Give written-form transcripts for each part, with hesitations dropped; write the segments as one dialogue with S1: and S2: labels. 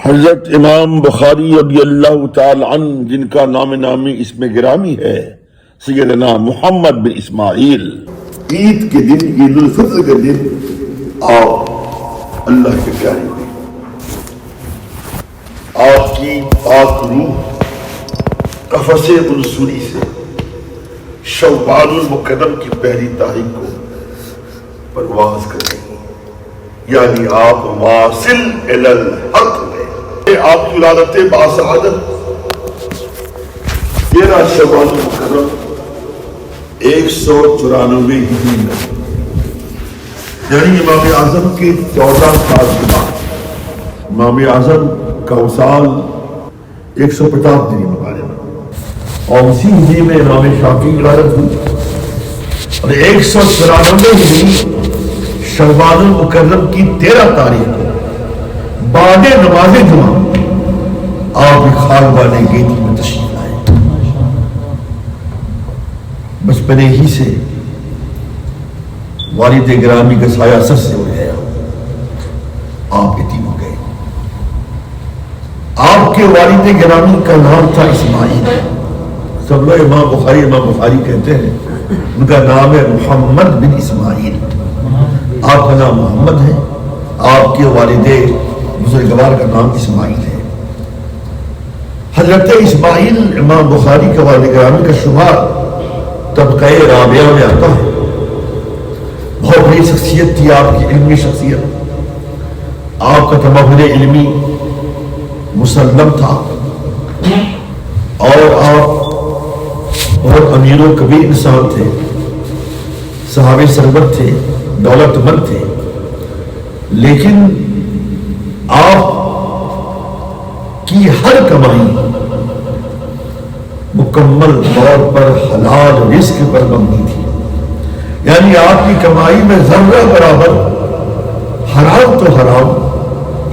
S1: حضرت امام بخاری رضی اللہ تعالی عنہ جن کا نام نامی اس میں گرامی ہے، سیدنا محمد بن اسماعیل، عید کے دن، عید الفطر کے دن آپ اللہ کے پیارے ہوئے، آپ کی پاک روح قفص منصوری سے شوال المکرم کی پہلی تاریخ کو پرواز کر رہی ہیں، یعنی آپ واصل الی الحق میں۔ آپ کی ولادت باسعادت 13 شوال المکرم 194 ہجری میں، یعنی امام اعظم کے 14 سال کے بعد امام اعظم کا وصال 150 ہجری میں، اور اسی ہجری میں امام شافعی کی ولادت ہوئی، اور 194 ہجری شوال المکرم کی 13 تاریخ کو بعد نماز جمعہ آپ خال والے گیتی میں تشریف لائے۔ بچپنے ہی سے والد گرامی کا سایہ سر سے اڑ گیا، آپ یتیم ہو گئے۔ آپ کے والد گرامی کا نام تھا اسماعیل، سب لوگ امام بخاری کہتے ہیں، ان کا نام ہے محمد بن اسماعیل، آپ کا نام محمد ہے، آپ کے والد بزرگوار کا نام اسماعیل ہے۔ حضرت اسماعیل امام بخاری کے والد گرامی کا شمار طبقہ رابعہ میں آتا ہے۔ بہت بڑی شخصیت تھی آپ کی، علمی شخصیت، آپ کا تمہر علمی مسلم تھا، اور آپ بہت امیر و کبیر انسان تھے، صحابہ سرور تھے، دولت مند تھے، لیکن آپ کی ہر کمائی مکمل طور پر حلال رزق پر مبنی تھی، یعنی آپ کی کمائی میں ذرہ برابر حرام تو حرام،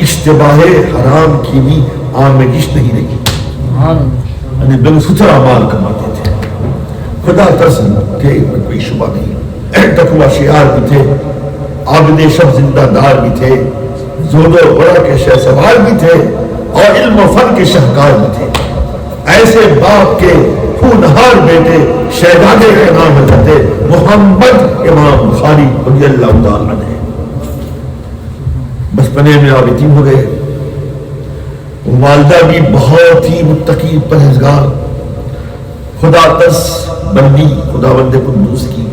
S1: اشتباہ حرام کی بھی آمیزش نہیں رہی، یعنی بالسترا مال کماتے تھے، خدا ترسن تھے، کوئی شبہ نہیں، تقوی شعار بھی تھے، عابد شب زندہ دار بھی تھے، زہد و ورع کے شہ سوار بھی تھے، اور علم و فن کے شاہکار بھی تھے۔ ایسے باپ کے ہونہار بیٹے شہزادے کے نام رکھتے محمد امام بخاری رضی اللہ تعالیٰ عنہ۔ بچپنے میں آپ یتیم ہو گئے، والدہ بھی بہت ہی متقی پرہیزگار، خدا ترس بندی خداوند قدوس کی،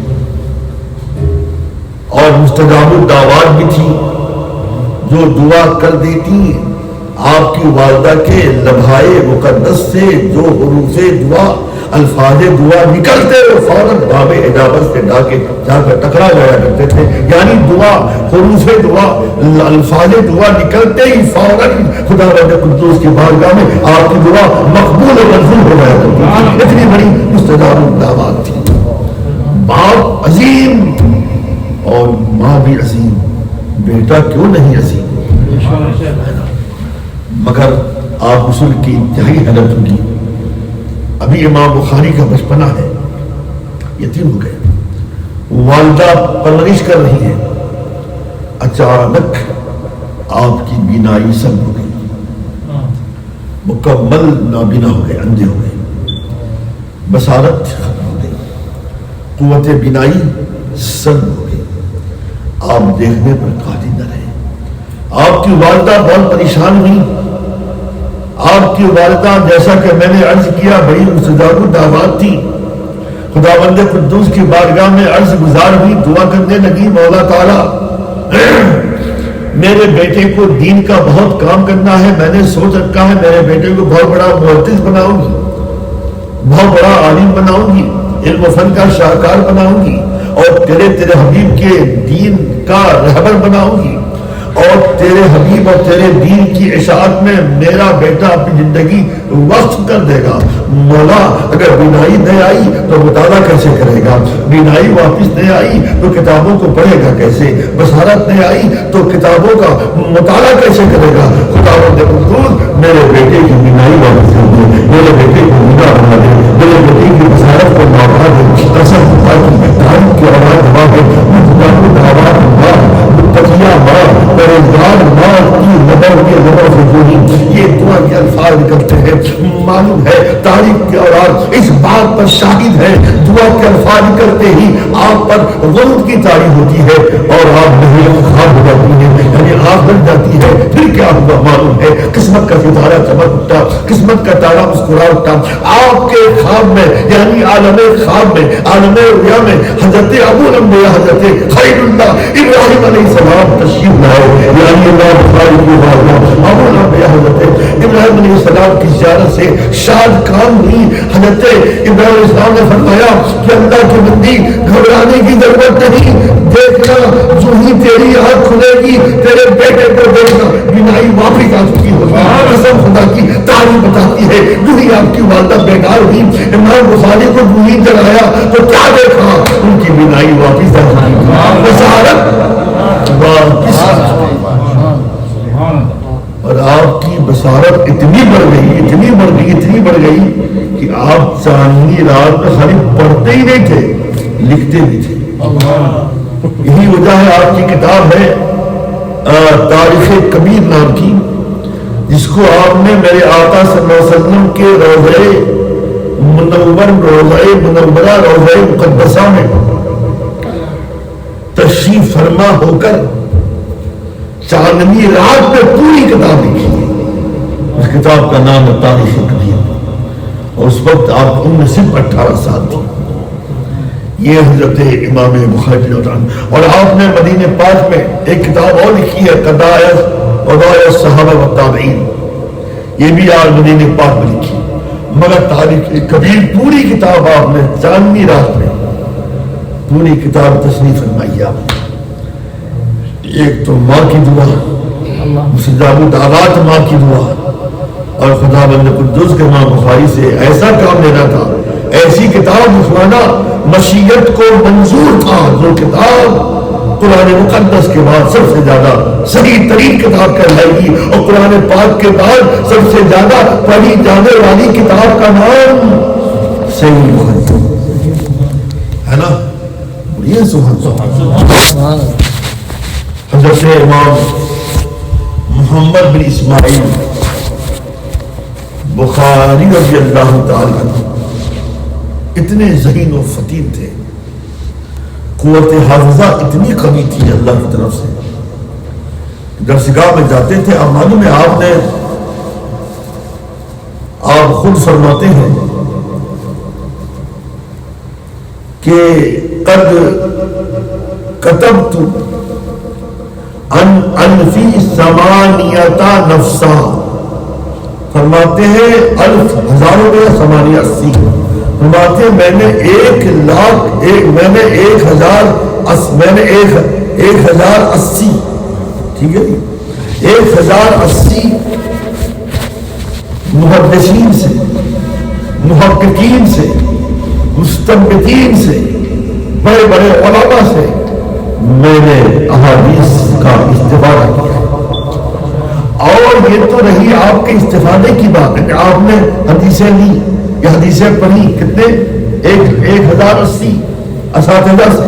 S1: اور مستجاب الدعوات بھی تھی، جو دعا کر دیتی آپ کی والدہ کے لبھائے مقدس سے جو حروف دعا، الفاظ دعا نکلتے وہ فوراً باب اجابت سے جا کر ٹکرا جایا کرتے تھے، یعنی دعا، حروف دعا، الفاظ دعا نکلتے ہی فوراً خداوند قدوس کی بارگاہ میں آپ کی دعا مقبول و منظور ہو جایا کرتی تھی، اتنی بڑی مستجاب الدعوات تھی۔ باپ عظیم اور ماں بھی عظیم، بیٹا کیوں نہیں عظیم؟ مگر آپ رسول کی انتہائی حالت ہوگی، ابھی امام بخاری کا بچپنا ہے، یتیم ہو گئے، والدہ پرورش کر رہی ہے، اچانک آپ کی بینائی سم ہو گئی، مکمل نابینا ہو گئے، اندھے ہو گئے، بصارت ختم ہو گئی، قوت بینائی سم ہو گئی، آپ دیکھنے پر قادر نہ رہے۔ آپ کی والدہ بہت پریشان ہوئی، آپ کی والدہ جیسا کہ میں نے عرض کیا بڑی مستجاب الدعوات تھی، خداوند قدوس کی بارگاہ میں عرض گزار ہوئی، دعا کرنے لگی، مولا تعالیٰ میرے بیٹے کو دین کا بہت کام کرنا ہے، میں نے سوچ رکھا ہے میرے بیٹے کو بہت بڑا محدث بناؤں گی، بہت بڑا عالم بناؤں گی، علم و فن کا شاہکار بناؤں گی، اور تیرے حبیب کے دین کا رہبر بناؤں گی، اور تیرے حبیب اور تیرے دین کی اشاعت میں میرا بیٹا اپنی زندگی وقف کر دے گا۔ مولا اگر بینائی نہیں آئی تو مطالعہ کیسے کرے گا؟ بینائی واپس نہیں آئی تو کتابوں کو پڑھے گا کیسے؟ بصارت نہیں آئی تو کتابوں کا مطالعہ کیسے کرے گا؟ خداوند قدوس میرے بیٹے کی بینائی واپس کر دے، میرے بیٹے کو بنا بنا دے، میرے بیٹے کی بصارت کو نوازا دے، قسم خدا کی کان کی آواز دبا دے، ماں پریزگار ماں کی نظر کے نظر سے جوڑی، یہ دعا کے الفاظ نکلتے ہیں. معلوم ہے تاریخ کے اوراد اس بات پر شاہد ہے, دعا کے الفاظ نکلتے ہی آپ پر غلط کی تاریخ ہوتی ہے اور آپ نہیں خواب ہو جاتی ہے, یعنی آپ بن جاتی ہے. پھر کیا ہوا معلوم ہے, قسمت کا ستارہ چمک اٹھا, قسمت کا تارا مسکرا اٹھا. آپ کے خواب میں یعنی عالم خواب میں, عالم رؤیا میں حضرت ابو الانبیاء حضرت خلیل اللہ ابراہیم علیہ السلام تشریف لائے. یعنی اللہ بخاری کی بات, ابو الانبیاء حضرت ابراہیم علیہ السلام کی زیارت سے شاد کام ہوئی. حضرت ابراہیم علیہ السلام نے فرمایا کہ اللہ کی بندی گھبرانے کی ضرورت نہیں, دیکھنا جو ہی تیری آنکھ کھلے گی تیرے بیٹے کو دیکھنا بینائی واپس آ چکی ہوگی. قسم خدا کی تاریخ بتاتی ہے جو ہی آپ کی والدہ بیکار ہوئی, امام بخاری کو جو ہی جلایا تو کیا دیکھا, ان کی بینائی واپس آ چکی. بصارت واپس آ چکی. اور آپ کی بصارت اتنی بڑھ گئی, اتنی بڑھ گئی, اتنی بڑھ گئی کہ آپ چاندنی رات میں خالی پڑھتے ہی نہیں تھے, لکھتے بھی تھے. یہی وجہ ہے آپ کی کتاب ہے تاریخ کبیر نام کی, جس کو آپ نے میرے آقا صلی اللہ علیہ وسلم کے روضہ منور, روضہ منورہ, روضہ مقدسہ میں تشریف فرما ہو کر چاندنی رات میں پوری کتاب لکھی. اس کتاب کا نام ہے تاریخ کبیر, اور اس وقت آپ ان میں صرف 18 سال تھی. یہ حضرت امام بخاری. اور آپ نے مدینہ پاک میں ایک کتاب اور لکھی ہے قضائے الصحابہ والتابعین, یہ بھی آپ مدینہ پاک میں لکھی. مگر تاریخ کبیر پوری کتاب آپ نے چاندنی رات میں پوری کتاب تصنیف فرمائی. آپ نے ایک تو ماں کی دعا, مسجد دعوات ماں کی دعا, اور خدا بند قدوس کے امام بخاری سے ایسا کام لینا تھا, ایسی کتاب لکھوانا مشیت کو منظور تھا, جو کتاب قرآن مقدس کے بعد سب سے زیادہ صحیح ترین کتاب کہلائے گی, اور قرآن پاک کے بعد سب سے زیادہ پڑھی جانے والی کتاب کا نام صحیح بخاری ہے نا. یہ سبحان حضرت امام محمد بن اسماعیل بخاری رضی اللہ تعالی عنہ اتنے ذہین و فطین تھے, قوت حافظہ اتنی قوی تھی اللہ کی طرف سے. درسگاہ میں جاتے تھے, اب معلوم ہے آپ خود فرماتے ہیں کہ قد کتبت ان فی ثمانیۃ نفسا, فرماتے ہیں الف ہزاروں میں 80, فرماتے ہیں میں نے 1080, ٹھیک ہے, 1080 محدثین سے, محققین سے, مستنبطین سے, بڑے بڑے علماء سے میں نے احادیث کا استفادہ کیا. اور یہ تو رہی آپ کے استفادے کی بات ہے کہ آپ نے حدیثیں لی یا حدیثیں پڑھی, کتنے 1080 اساتذہ سے.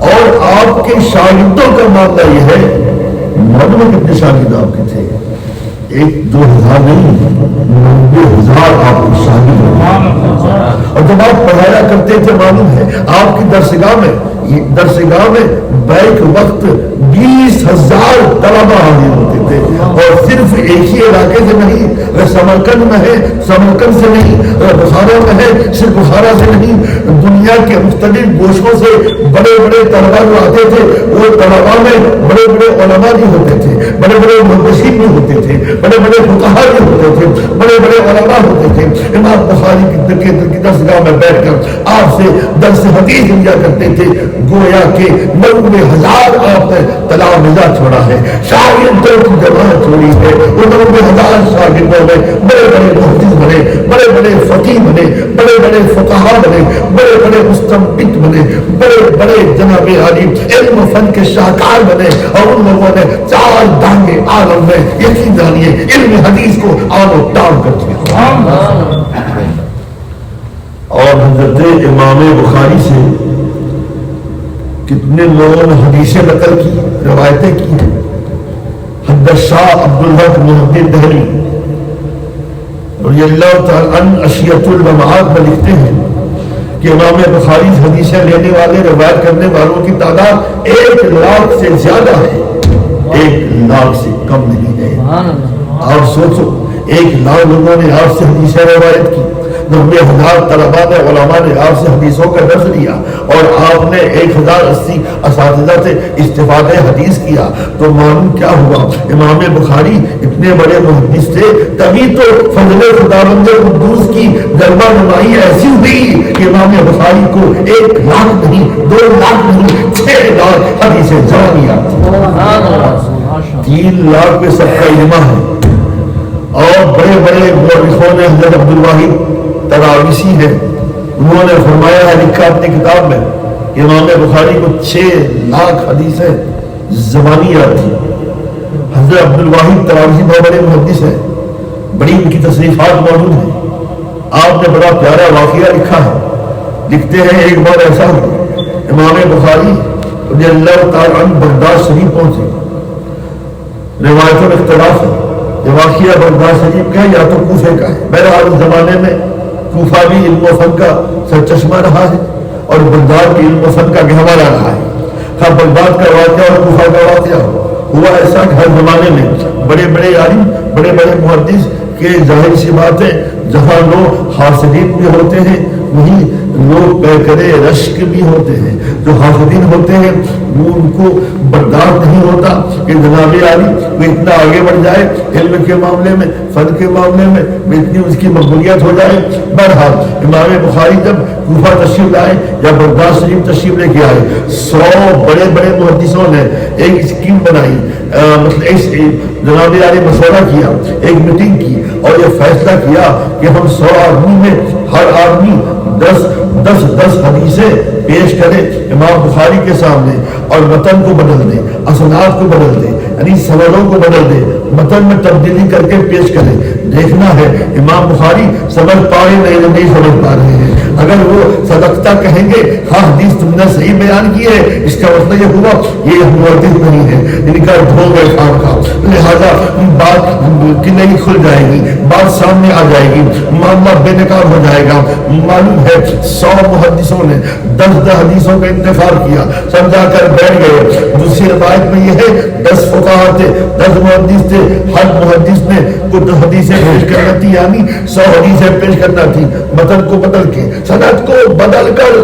S1: اور آپ کے شاگردوں کا معاملہ یہ ہے, معلوم ہے کتنے شاگرد آپ کے تھے, 1-2 نہیں, 90,000 آپ کے شاگرد ہوتے. اور جب آپ پڑھایا کرتے تھے معلوم ہے آپ کی درسگاہ میں بیک وقت 20,000 طلبہ حاضر ہوتے تھے. اور صرف ایک ہی علاقے سے نہیں, اگر سمرقند میں ہے سمرقند سے نہیں, اگر بخارا میں ہے صرف بخارا سے نہیں, دنیا کے مختلف گوشوں سے بڑے بڑے طلبہ جو آتے تھے, وہ طلبہ میں بڑے بڑے علماء بھی ہوتے تھے, بڑے بڑے محدثین بھی ہوتے تھے, بڑے بڑے فقہاء بھی ہوتے تھے, بڑے بڑے علماء ہوتے تھے. امام بخاری کی درسگاہ میں بیٹھ کر آپ سے درس حدیث لیا کرتے تھے. گویا کہ 90,000 آپ نے تلامذہ چھوڑا ہے, شاگردوں کی جماعت چھوڑی ہے. وہ 90,000 شاگردوں میں بڑے بڑے محدث بنے, بڑے بڑے فقیہ بنے, بڑے بڑے فقہاء بنے, بڑے بڑے مستنبط بنے, بڑے بڑے جناب عالم علم و فن کے شاہکار بنے. اور ان لوگوں نے 4 دانگے عالم میں یقین جانیے علم حدیث کو آن و تام کر دیا. اور حضرت امام بخاری سے کتنے لوگوں نے حدیثیں نقل کی, روایتیں کی. حضرت شاہ عبدالحق محمد دہلی رضی اللہ تعالیٰ عنہ اشیۃ المماعات میں لکھتے ہیں کہ امام بخاری حدیثیں لینے والے روایت کرنے والوں کی تعداد 1,00,000 سے زیادہ ہے، 1,00,000 سے کم نہیں ہے۔ آپ سوچو 1,00,000 لوگوں نے آپ سے حدیثیں روایت کی، 90,000 طلباء نے علماء نے آپ سے حدیثوں کا درس لیا اور آپ نے 1,080 اساتذہ سے استفادہ حدیث کیا، تو معلوم کیا ہوا؟ امام بخاری اتنے بڑے محدث تھے، تبھی تو فضل خداوند قدوس کی جلوہ نمائی ایسی ہوئی کہ امام بخاری کو 1,00,000 نہیں، 2,00,000 نہیں، 6,000 حدیثیں جوانی آتی، 3,00,000 پہ سب کا علمہ ہے۔ اور بڑے بڑے مورخوں نے، حضرت عبدالواحد تراویسی ہے، انہوں نے فرمایا ہے، لکھا اپنی کتاب میں کہ امام بخاری کو 6,00,000 حدیثیں زبانی آتی۔ حضرت عبدالواحد تراویسی بہت بڑے محدث ہیں، بڑی ان کی تصریفات موجود ہیں۔ آپ نے بڑا پیارا واقعہ لکھا ہے، لکھتے ہیں ایک بار ایسا ہوا، امام بخاری رضی اللہ تعالیٰ عنہ بغداد شریف پہنچے، روایتوں میں اختلاف ہے یہ واقعہ بغداد شریف کا ہے یا تو کوفے کا ہے۔ بہرحال اس زمانے میں کوفہ بھی علم و فن کا سرچشمہ رہا ہے اور بغداد بھی علم و فن کا گہوارہ رہا ہے۔ بغداد کا واقعہ اور کوفہ کا واقعہ ہوا ایسا کہ ہر زمانے میں بڑے بڑے عالم، بڑے بڑے محدث کے ظاہر سی بات ہے، جہاں لوگ حاسدین بھی ہوتے ہیں وہیں لوگ پیکرے رشک بھی ہوتے ہیں۔ جو حاسدین ہوتے ہیں وہ ان کو برداشت نہیں ہوتا کہ جناب عالی وہ اتنا آگے بڑھ جائے علم کے معاملے میں، فن کے معاملے میں، اتنی اس کی مقبولیت ہو جائے۔ بہرحال امام بخاری جب کوفہ تشریف لائے یا بغداد شریف تشریف لے کے آئے، 100 بڑے بڑے محدثوں نے ایک اسکیم بنائی، مطلب جناب عالی مشورہ کیا، ایک میٹنگ کی اور یہ فیصلہ کیا کہ ہم 100 آدمی میں ہر آدمی 10 حدیثیں پیش کرے امام بخاری کے سامنے اور متن کو بدل دے، اسناد کو بدل دے، یعنی سندوں کو بدل دے، متن میں تبدیلی کر کے پیش کرے۔ دیکھنا ہے امام بخاری سمجھ پا رہے نہیں سمجھ پا رہے ہیں۔ اگر وہ صدقتا کہیں گے ہاں حدیث تم نے صحیح بیان کی ہے، اس کا مطلب یہ ہوا یہ محدث نہیں ہے، ان کا دھو گئے کام کا، لہذا بات کی نہیں کھل جائے گی، بات سامنے آ جائے گی، معاملہ بے نقاب ہو جائے گا۔ معلوم ہے 100 محدثوں نے 10 حدیثوں کا انتخاب کیا، سمجھا کر بیٹھ گئے۔ دوسری روایت میں یہ ہے 10 فقہاء تھے، 10 محدث تھے، ہر محدث نے کچھ حدیثیں پیش کرنا تھی، یعنی 100 حدیثیں پیش کرنا تھی، متن کو بدل کے، سند کو بدل کر۔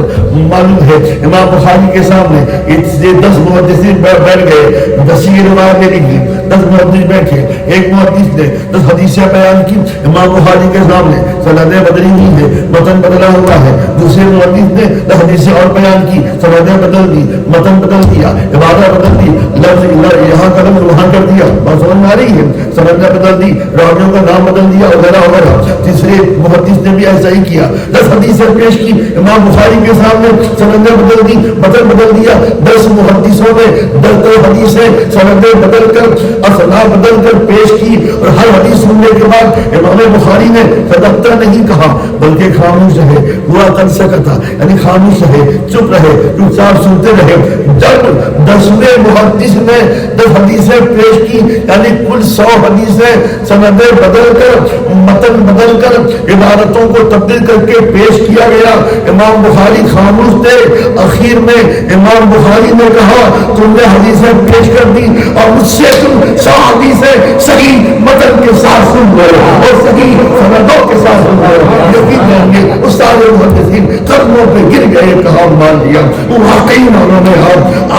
S1: معلوم ہے امام بخاری کے سامنے یہ 10 محدثین بیٹھ گئے، 10 روایت لینے کی، 10 محدث بیٹھے، ایک محدث نے 10 حدیثیں بیان کی امام بخاری کے سامنے، سندیں بدلی ہوئی ہے، متن بدلا ہوا ہے۔ دوسرے محدث نے 10 حدیثیں اور بیان کی، سندیں بدل دی، متن بدل دیا، عبارت بدل دی، لفظ یہاں کا لفظ وہاں کر دیا، بات سمجھ میں آ رہی ہے، سندیں بدل دی، راویوں کا نام بدل دیا وغیرہ وغیرہ۔ تیسرے محدث نے بھی ایسا ہی کیا، 10 حدیثیں پیش کی امام بخاری کے سامنے، سندیں بدل دی، متن بدل دیا۔ 10 محدثوں نے 10 حدیثیں سندیں بدل کر اسناد بدل کر پیش کی، اور ہر حدیث سننے کے بعد امام بخاری نے صدقتا نہیں کہا بلکہ خاموش رہے، ہوا کر سکتا، یعنی خاموش رہے، چپ رہے، چپ چاپ سنتے رہے۔ جب 10ویں محدث نے 10 حدیثیں پیش کی، یعنی کل 100 حدیثیں سندیں بدل کر، متن بدل کر، عبارتوں کو تبدیل کر کے پیش کیا گیا، امام بخاری خاموش تھے۔ اخیر میں امام بخاری نے کہا تم نے حدیثیں پیش کر دی اور مجھ سے تم 100 حدیثیں صحیح متن کے ساتھ سن رہے ہو اور صحیح سندوں کے ساتھ سن رہے ہو، یقین جان گے اس سارے محدثین قدموں پہ گر گئے، کہا مان لیا واقعی انہوں نے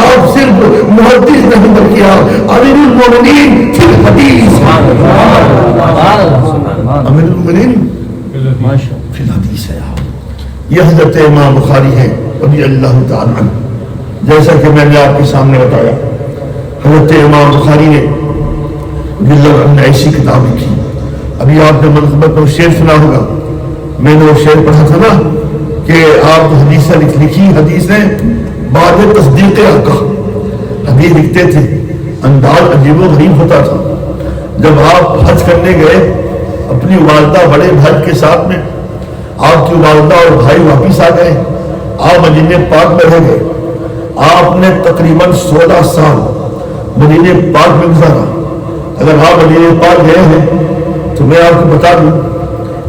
S1: آپ صرف محدث نہیں بلکہ آپ امیر المومنین فی الحدیث، امیر المومنین فی الحدیث ہے۔ یہ حضرت امام بخاری ہے رضی اللہ تعالیٰ عنہ۔ جیسا کہ میں نے آپ کے سامنے بتایا حضرت امام بخاری نے ایسی کتاب لکھی۔ ابھی آپ نے منقبت پر شعر سنا ہوگا، میں نے وہ شعر پڑھا تھا نا کہ آپ حدیثیں لکھی، حدیثیں بعد تصدیق آقا، حدیث لکھتے تھے، انداز عجیب و غریب ہوتا تھا۔ جب آپ حج کرنے گئے اپنی والدہ بڑے بھائی کے ساتھ میں، آپ کی والدہ اور بھائی واپس آ گئے، آپ مدینہ پاک میں رہ گئے، آپ نے تقریباً 16 سال مدینہ پاک میں گزارا۔ اگر آپ مدینہ پاک گئے ہیں تو میں آپ کو بتا دوں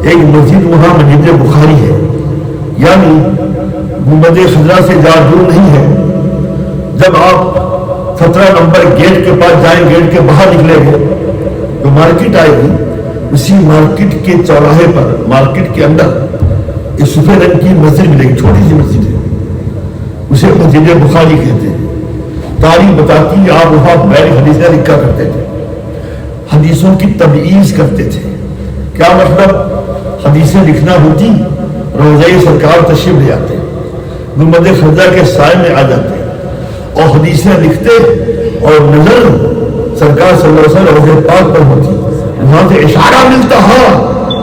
S1: ایک مسجد وہاں مسجد بخاری ہے، یعنی گنبد خضرا سے زیادہ دور نہیں ہے. جب آپ 17 نمبر گیٹ کے پاس جائیں، گیٹ کے باہر نکلیں گے تو مارکیٹ آئے گی. اسی مارکیٹ کے چوراہے پر، مارکیٹ کے اندر ایک سفید رنگ کی مسجد ملے گی، چھوٹی سی مسجد ہے، اسے مسجد بخاری کہتے ہیں. تاریخ بتاتی ہے آپ وہاں بیٹھ حدیثیں لکھا کرتے تھے، حدیثوں کی تبعیض کرتے تھے. کیا مطلب؟ حدیثیں لکھنا ہوتی، روضہ سرکار تشریف لے آتے، گنبد خضرا کے سائے میں آ جاتے اور حدیثیں لکھتے، اور نظر سرکار صلی اللہ علیہ وسلم روضہ پاک پر ہوتی. وہاں سے اشارہ ملتا، ہاں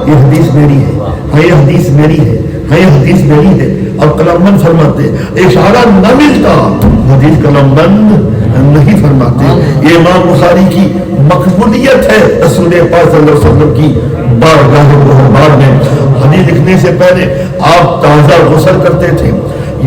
S1: یہ حدیث میری ہے، ہاں یہ حدیث میری ہے، ہاں یہ حدیث میری ہے. اور قلم بند فرماتے. اشارہ نہ ملتا، حدیث قلم بند نہیں فرماتے. یہ امام بخاری کی مقبولیت ہے رسول پاک صلی اللہ علیہ وسلم کی بارگاہ محمد میں. حدیث لکھنے سے پہلے آپ تازہ غسل کرتے تھے،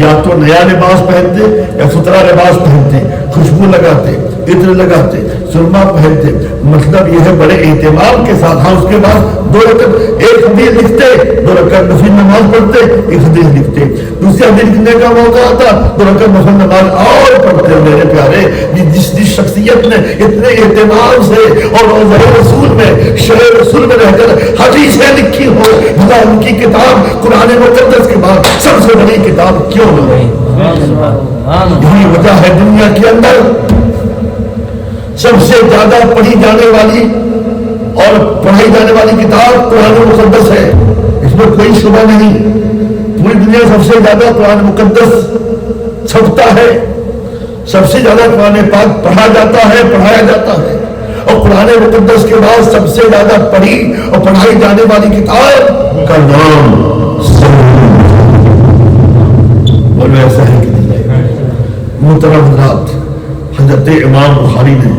S1: یا تو نیا لباس پہنتے یا سترا لباس پہنتے، خوشبو لگاتے، عطر لگاتے، سرما پہنتے. مطلب یہ ہے بڑے اہتمام کے ساتھ. ہاں اس کے بعد 2 رکعت ایک حدیث لکھتے، 2 رکعت نفل نماز پڑھتے، ایک حدیث لکھتے. دوسری حدیث لکھنے کا موقع آتا، 2 رکعت نفل نماز اور پڑھتے. میرے پیارے، جس شخصیت نے اتنے اہتمام سے اور روضہ رسول میں، شہر رسول میں رہ کر حدیثیں لکھی ہو، بھلا ان کی کتاب قرآن مقدس کے بعد سب سے بڑی کتاب کیوں نہ ہو؟ یہی وجہ ہے دنیا کے اندر سب سے زیادہ پڑھی جانے والی اور پڑھائی جانے والی کتاب قرآن مقدس ہے. اس میں کوئی شبہ نہیں. پوری دنیا سب سے زیادہ قرآن مقدس چھپتا ہے، سب سے زیادہ قرآن پاک پڑھا جاتا ہے، پڑھایا جاتا ہے. اور قرآن مقدس کے بعد سب سے زیادہ پڑھی اور پڑھائی جانے والی کتاب کا نام بولو ایسا ہے کہ نہیں؟ محترم حضرات، حضرت امام بخاری نے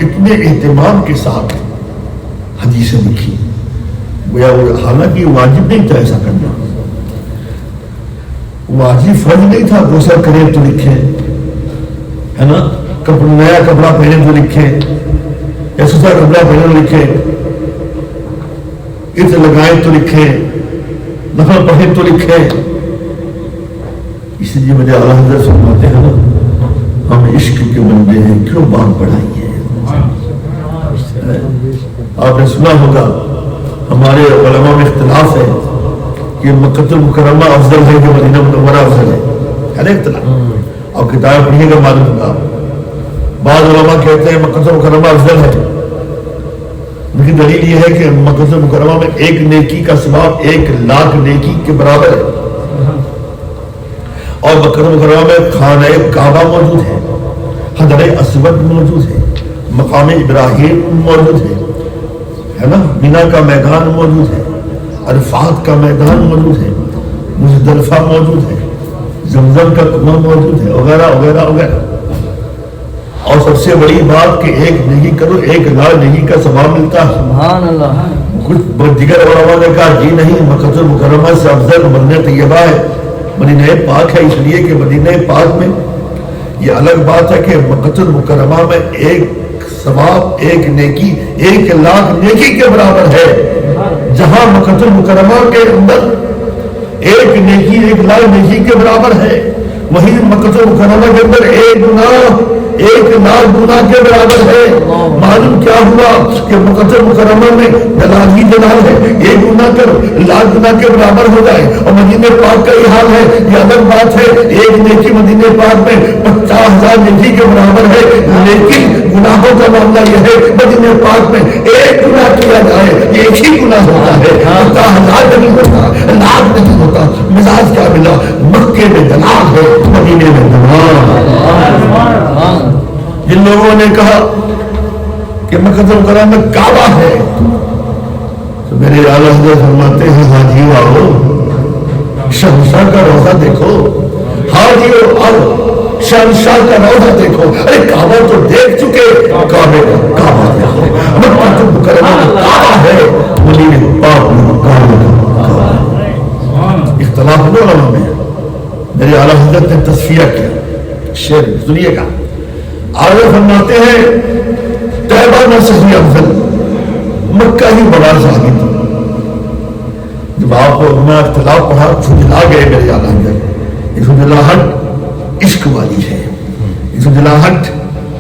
S1: اتنے اہتمام کے ساتھ حدیثیں لکھی. حالانکہ واجب نہیں تھا ایسا کرنا، واجب فرض نہیں تھا. غسل کرے تو لکھے، ہے نا، نیا کپڑا پہنے تو لکھے، ایسا کپڑا پہنے تو لکھے، عطر لگائے تو لکھے، نفل پڑھے تو لکھے. اس لیے مجھے اعلیٰ حضرت فرماتے ہیں نا، ہم عشق کے بندے ہیں، کیوں بات بڑھائی ہے. آپ نے سنا ہوگا ہمارے علماء میں اختلاف ہے کہ مکہ المکرمہ افضل ہے کہ مدینہ منورہ افضل ہے. ہے اختلاف. آپ کتاب پڑھیے گا معلوم ہوگا. بعض علماء کہتے ہیں مکہ المکرمہ افضل ہے، لیکن دلیل یہ ہے کہ مکہ المکرمہ میں ایک نیکی کا ثواب 1,00,000 نیکی کے برابر ہے. اور مکہ المکرمہ میں خانہ کعبہ موجود ہے، حجر اسود موجود ہے، مقام ابراہیم موجود ہے نا، مینا کا میدان موجود ہے، عرفات کا میدان موجود ہے، مزدلفہ موجود ہے، زمزم کا کنواں موجود ہے، وغیرہ وغیرہ وغیرہ. اور سب سے بڑی بات کہ ایک نیکی کرو 1,00,000 نیکی کا ثواب ملتا ہے. سبحان اللہ. کچھ دیگر علماء نے کہا جی نہیں، مکہ المکرمہ سے افضل مدینہ طیبہ ہے، مدینہ پاک ہے، اس لیے کہ مدینہ پاک میں یہ الگ بات ہے کہ مکہ المکرمہ میں ایک ثواب، ایک نیکی 1,00,000 نیکی کے برابر ہے. جہاں مکہ المکرمہ کے اندر ایک نیکی 1,00,000 نیکی کے برابر ہے، وہیں مکہ المکرمہ کے اندر ایک گناہ 1,00,000 گناہ کے برابر ہے. معلوم کیا ہوا کہ مکہ مکرمہ میں جلال ہی جلال ہے، ایک گناہ کر 1,00,000 گناہ کے برابر ہو جائے. اور مدینہ پاک کا یہ حال ہے. یہ الگ بات ہے ایک نیکی مدینہ پاک میں 50,000 نیکی کے برابر ہے، لیکن گناہوں کا معاملہ یہ ہے مدینہ پاک میں ایک گناہ کیا جائے ایک ہی گناہ ہوتا ہے، 50,000 نہیں ہوتا، 1,00,000 نہیں ہوتا. مزاج کیا ملا؟ مکے میں جلال ہے، مدینے میں جمال. جن لوگوں نے کہا کہ مکہ المکرمہ میں کعبہ ہے تو میرے اعلیٰ حضرت فرماتے ہیں حاجیو آؤ شہنشاہ کا روضہ دیکھو، حاجیو آؤ شہنشاہ کا روضہ دیکھو. ارے کعبہ تو دیکھ چکے، کعبے کا کعبہ دیکھو. مکہ المکرمہ میں کعبہ ہے، مدینہ پاک میں کعبہ کا. اختلاف ہو علماء میں. میرے اعلیٰ حضرت نے تصفیہ کیا. شعر سنیے گا. آگے فرماتے ہیں طیبہ نہ صحیح افضل، مکہ ہی بڑا زاہد. جب آپ کو میں اختلاف پڑھا جھنجلا گئے میرے اعلیٰ حضرت. یہ جھنجلاہٹ عشق والی ہے, یہ جھنجلاہٹ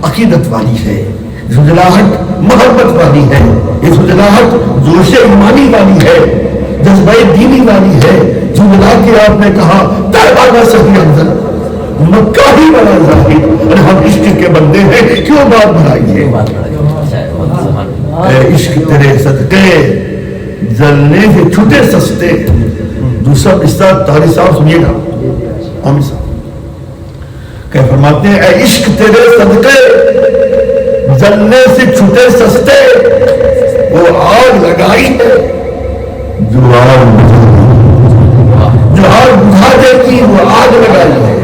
S1: عقیدت والی ہے, یہ جھنجلاہٹ محبت والی ہے, یہ جھنجلاہٹ جوش ایمانی والی ہے, جذبہ دینی والی ہے. جھنجلا کے آپ نے کہا طیبہ کا صحیح افضل, مکہ ہی بڑا ظاہر, اور ہم عشق کے بندے ہیں, کیوں بات بڑھائی ہے. اے عشق تیرے صدقے جلنے سے چھٹے سستے. دوسرا قصہ طاری صاحب سنیے گا, عامی صاحب کہ فرماتے ہیں اے عشق تیرے صدقے جلنے سے چھٹے سستے, وہ آگ لگائی ہے جو آگ بجھا دے گی, وہ آگ لگائی ہے.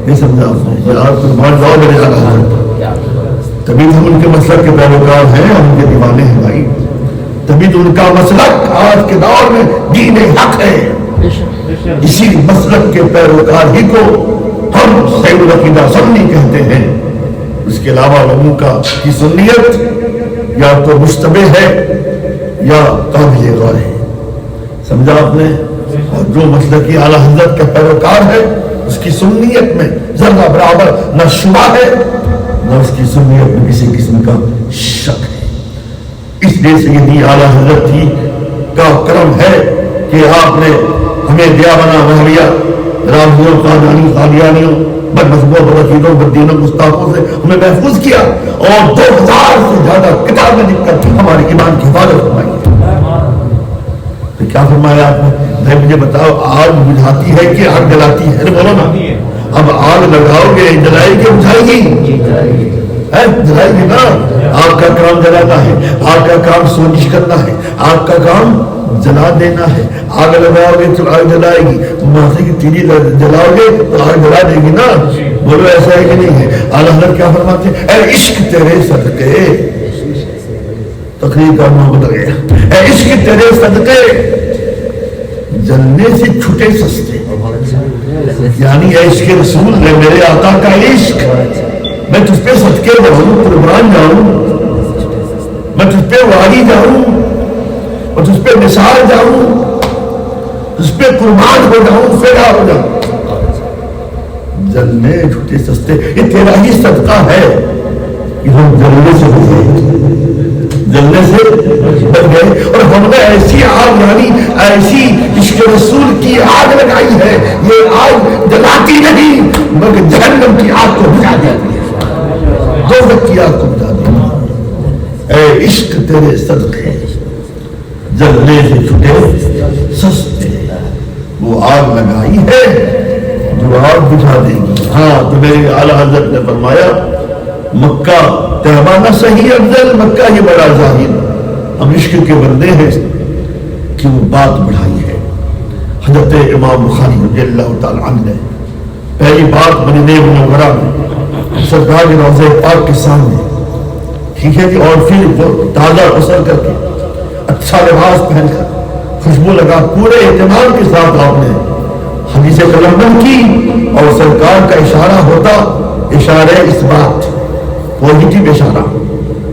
S1: یہ سمجھا آپ نے, یار قربان جاؤ میرے اعلیٰ حضرت. تبھی تو ان کے مسلک کے پیروکار ہیں, ہم ان کے دیوانے ہیں بھائی. تبھی تو ان کا مسلک آج کے دور میں دین حق ہے. اسی مسلک کے پیروکار ہی کو ہم سید العقیدہ سنی کہتے ہیں. اس کے علاوہ لوگوں کی سنیت یا تو مشتبہ ہے یا قابل غور ہے. سمجھا آپ نے. اور جو مسلک کی اعلیٰ حضرت کا پیروکار ہے اس کی سنیت میں ذرہ برابر نہ شبہ ہے نہ اس کی سنیت میں کسی قسم کا شک ہے. اس لیے سے یہ اعلیٰ حضرت ہی کا کرم ہے کہ آپ نے ہمیں دیا بنا وہابیہ رافضیوں قادیانی قادیانیوں بد مذہبوں بدعقیدوں بددینوں گستاخوں سے ہمیں محفوظ کیا, اور 2000 سے زیادہ کتابیں لکھ کر ہمارے ایمان کی حفاظت فرمائی ہے. تو کیا فرمایا آپ نے؟ بھائی مجھے بتاؤ, آگ بجھاتی ہے کہ آگ جلاتی ہے؟ بولو نا. اب آگ لگاؤ گے جلائے گی بجھائے گی؟ جلائے گی نا. آگ کا کام جلانا ہے, آگ کا کام سوزش کرنا ہے, آگ کا کام جلا دینا ہے. آگ لگاؤ گے تو آگ جلائے گی, ماسے کی تیری جلاؤ گے تو آگ جلا دے گی نا. بولو ایسا ہے کہ نہیں ہے؟ اعلیٰ حضرت کیا فرماتے ہیں؟ اے عشق تیرے صدقے, تقریر کا نام بدل گیا. اے عشق تیرے صدقے جلنے سے چھٹے سستے. یعنی اے عشق رسول ہے, میرے آقا کا عشق, میں تجھ پہ صدقے بڑھوں, قربان جاؤں, میں تجھ پہ واری جاؤں, اور تجھ پہ نثار جاؤں, تجھ پہ قربان ہو جاؤں, فدا ہو جاؤں. جلنے چھٹے سستے, یہ تیرا ہی صدقہ ہے کہ ہم جلنے سے ہو گئے, جلنے سے بچ گئے. اور ہم نے ایسی آگ, یعنی ایسی عشق رسول کی آگ لگائی ہے, یہ آگ جلاتی نہیں مگر جہنم کی آگ کو بجھا دیتی ہے, دوزخ کی آگ کو بجھا دیتی ہے. اے عشق تیرے صدقے جلنے سے چھٹے سستے, وہ آگ لگائی ہے جو آگ بجھا دے گی. ہاں تو میرے اعلیٰ حضرت نے فرمایا مکہ طیبہ نہ صحیح افضل, مکہ ہی بڑا ظاہر. ہم عشق کے بندے ہیں کہ وہ بات بڑھائی ہے. حضرت امام بخاری رضی اللہ تعالی عنہ نے پہلی بات مدینہ منورہ میں سرکار کے روضہ پاک کے سامنے, ٹھیک ہے جی, اور پھر وہ تازہ غسل کر کے اچھا لباس پہن کر خوشبو لگا پورے اہتمام کے ساتھ آپ نے حدیث کلام کی, اور سرکار کا اشارہ ہوتا اشارہ اس بات, پوزیٹیو اشارہ,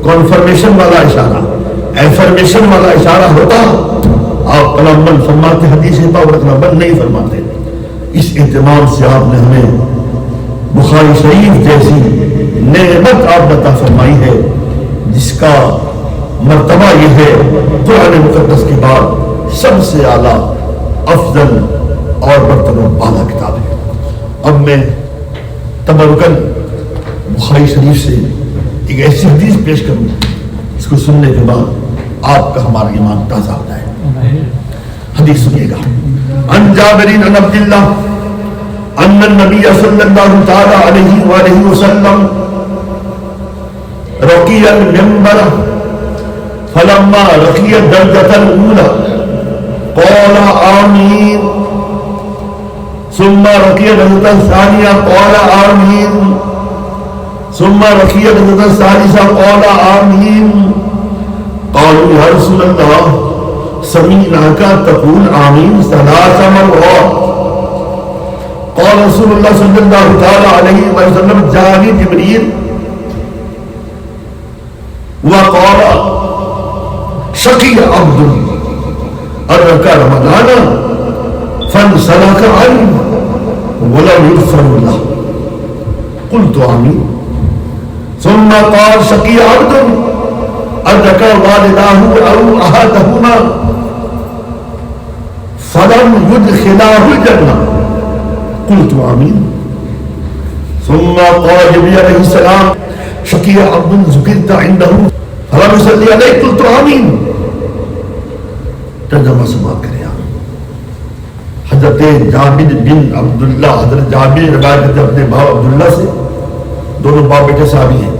S1: کانفرمیشن والا اشارہ, ایفرمیشن والا اشارہ ہوتا. آپ کلام بند فرماتے, حدیث پاک کلام بند نہیں فرماتے. اس اہتمام سے آپ نے ہمیں بخاری شریف جیسی نعمت آپ عطا فرمائی ہے جس کا مرتبہ یہ ہے قرآن مقدس کے بعد سب سے اعلیٰ افضل اور مرتبہ بالا کتاب ہے. اب میں تبرکن بخاری شریف سے ایک ایسی حدیث پیش کروں اس کو سننے کے بعد آپ کا ہمارا ایمان تازہ ہوتا ہے. حدیث سنیے گا. عن جابر بن عبد اللہ ان النبی صلی اللہ تعالی علیہ وآلہ وسلم رقی المنبر فلما رقی الدرجة الأولى قال آمین, ثم رقی الدرجة الثانية قال آمین, ثم رقی الدرجة الثالثة قال آمین. قالوا یا رسول اللہ سمعناک تقول آمین ثلاث مرات. قال رسول اللہ صلی اللہ تعالی علیہ وسلم جاءنی جبریل وقال شقی عبد أدرك رمضان فانسلخ عنه ولم يغفر له قلت آمين. ثم قال شقي عبد أدرك والداه أو أحدهما فلم يدخلاه الجنة قلت آمين. ثم قال جبريل عليه السلام شقي عبد ذكرت عنده فلم يصلي عليه قلت آمين. ترجمہ سماعت کریں آپ. حضرت جابر بن عبداللہ، حضرت جابر روایت کرتے اپنے باپ عبداللہ سے، دونوں باپ بیٹے صحابی ہیں.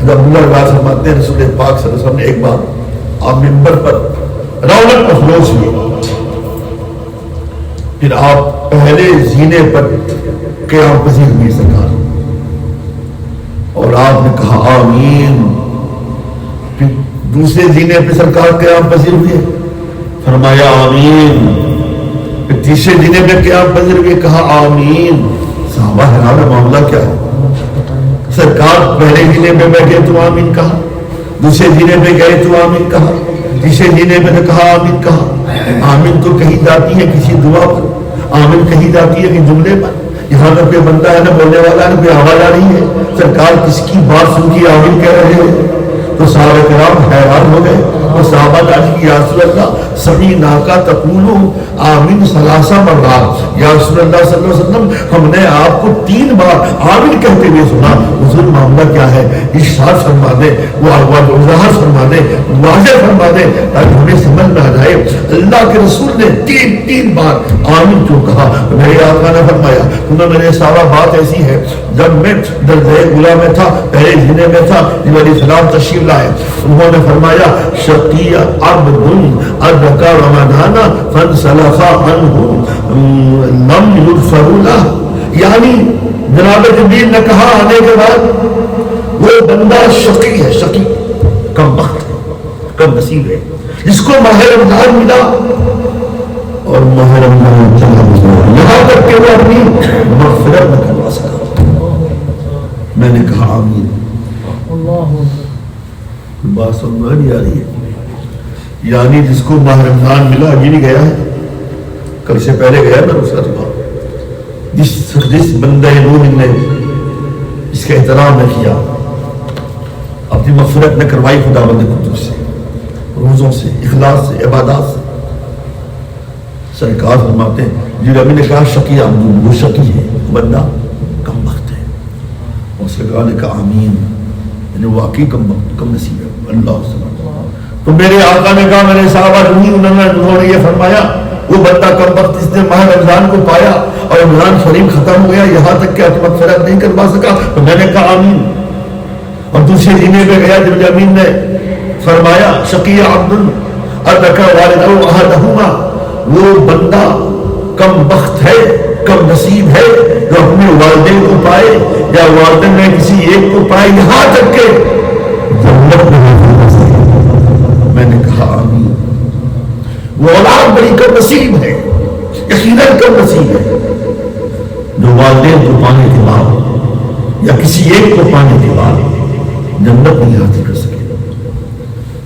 S1: حضرت عبداللہ روایت فرماتے ہیں رسول پاک صلی اللہ علیہ وسلم نے ایک بار آپ منبر پر رونق افروز ہوئے، پھر آپ پہلے زینے پر قیام پذیر ہوئی سرکار، اور آپ نے کہا آمین. پھر دوسرے زینے پہ سرکار قیام پذیر ہوئے، فرمایا آمین. پھر تیسرے زینے پہ قیام پذیر ہوئے، کہا آمین. صحابہ حیران معاملہ کیا ہے؟ سرکار پہلے زینے پہ بیٹھے تو آمین کہا، دوسرے زینے پہ گئے تو آمین کہا، تیسرے زینے پہ کہا آمین کہا. آمین تو کہی جاتی ہے کسی دعا پر، آمین کہی جاتی ہے کہ جملے پر. یہاں کا کوئی بندہ ہے نہ بولنے والا ہے نہ کوئی آواز آ رہی ہے، سرکار کس کی بات سن کے آمین کہہ رہے ہیں؟ تو صحابہ کرام حیران ہو گئے. اور صحابہ نے عرض کی یا رسول اللہ سمیعنا کا تقول آمین ثلاث مرات، یا رسول اللہ صلی اللہ علیہ وسلم ہم نے آپ کو 3 بار آمین کہتے ہوئے سنا. حضور معاملہ کیا ہے؟ ارشاد فرما دیں، وہ وضاحت فرما دیں، واضح فرما دیں تاکہ ہمیں سمجھ میں آ جائے. اللہ کے رسول نے 3 بار آمین کیوں کہا؟ میرے آقا نے فرمایا تمہیں میرے سارا بات ایسی ہے، جب میں درجۂ اولیٰ میں تھا، پہلے زینے میں تھا، نبی علیہ السلام تشریف لائے، انہوں نے فرمایا شقی عبد ادرک رمضان فانسلخ عنہ لم یغفر له. یعنی جناب جبریل نے کہا آنے کے بعد وہ بندہ شقی ہے، شقی کم بخت ہے، کم نصیب ہے، جس کو ماہ رمضان ملا اور ماہ رمضان چلا گزرا، یہاں تک کہ وہ اپنی مغفرت نہ کروا سکا. میں نے کہا آمین. بات سمجھ نہیں آ رہی ہے؟ یعنی جس کو ماہ رمضان ملا ابھی بھی گیا ہے، کل سے پہلے گیا نا اس کا دماغ. جس بندہ مومن نے اس کا احترام نہ کیا، اپنی مغفرت نہ کروائی خدا بند قدوس سے، روزوں سے، اخلاص سے، عبادات سے، سرکار فرماتے ہیں جی ربی نے کہا شقی عبد، وہ شقی ہے، بندہ کم وقت ہے. اور سرکار نے کہا آمین، یعنی واقعی کم نصیب ہے. اللہ سبحانہ. تو میرے آقا نے کہا میرے صحابہ انہوں نے یہ فرمایا وہ بندہ کم وقت جس نے ماہ رمضان کو پایا اور رمضان شریف ختم ہو گیا یہاں تک کہ مغفرت نہیں کروا سکا. تو میں نے کہا آمین. اور دوسرے زینے پہ گیا جب امین نے فرمایا شقی عبد ادرک والدہ احدہما، وہ بندہ کم بخت ہے، کم نصیب ہے جو اپنے والدین کو پائے یا والدین میں کسی ایک کو پائے یہاں تک کہ جنت میں. میں نے کہا آمین. وہ اولاد بڑی کم نصیب ہے، یقیناً کم نصیب ہے جو والدین کو پانے کے بعد یا کسی ایک کو پانے کے بعد جنت نہیں حاصل کر سکے.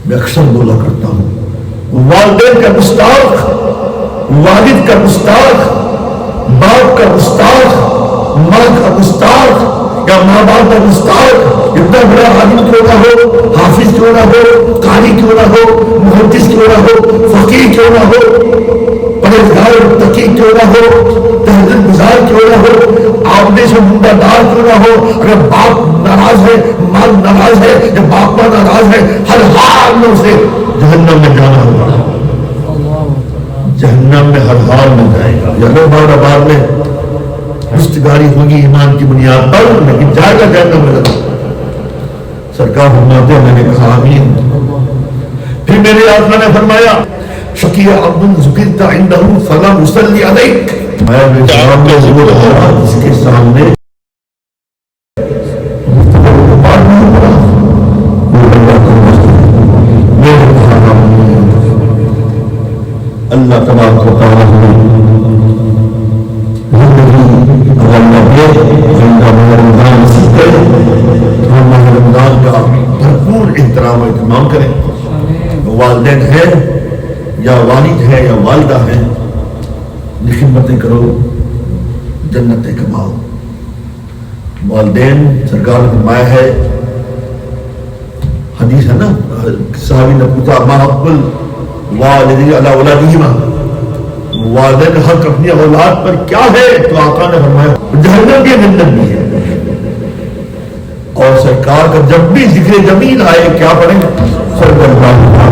S1: میں اکثر بولا کرتا ہوں والدین کا گستاخ، والد کا گستاخ، باپ کا گستاخ، ماں کا گستاخ یا ماں باپ کا گستاخ اتنا بڑا عالم کیوں نہ ہو، حافظ کیوں نہ ہو، قاری کیوں نہ ہو، محدث کیوں نہ ہو، فقیہ کیوں نہ ہو، پرہیزگار متقی کیوں نہ ہو، تہذیب گزار کیوں نہ ہو، آبدے سے مندہ دار کیوں نہ ہو، اگر باپ ناراض ہے، ماں ناراض ہے یا باپ ماں ناراض ہے، ہر حال میں اسے جہنم میں جانا ہوگا. جہنم میں ہر حال میں جائے گا. یا بار بار میں رشتگاری ہوگی ایمان کی بنیاد پر، لیکن جائے گا جہنم میں. سرکار فرماتے ہیں میں نے کہا آمین. پھر میرے آقا نے فرمایا شقی عبد ذکرت عنده فلم يصلي عليك. میں سامنے ضرور ہوا جس کے سامنے اللہ تبارک و تعالیٰ رمضان کا بھرپور احترام و اہتمام کریں. والدین ہیں یا والد ہے یا والدہ ہیں، خدمتیں کرو، جنتیں کماؤ۔ والدین سرکار نے فرمایا ہے، حدیث ہے نا، صحابی نے پوچھا ما حق الوالدین علی اولادہما، والدین کا حق اپنی اولاد پر کیا ہے؟ تو آقا نے فرمایا جہنم بھی جنت بھی ہے۔ اور سرکار کا جب بھی ذکر جمیل آئے کیا پڑھیں؟ صلی اللہ علیہ وسلم۔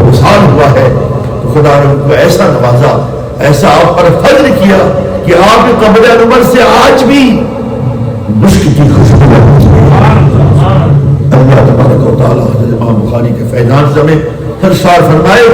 S1: وصال ہوا ہے تو خدا نے ان کو ایسا نوازا، ایسا آپ پر فضل کیا کہ آپ کے قبر انور سے آج بھی مشک کی خوشبو آتی ہے۔ اللہ تبارک و تعالی حضرت امام بخاری کے فیضان سے ہمیں سرشار فرمائے۔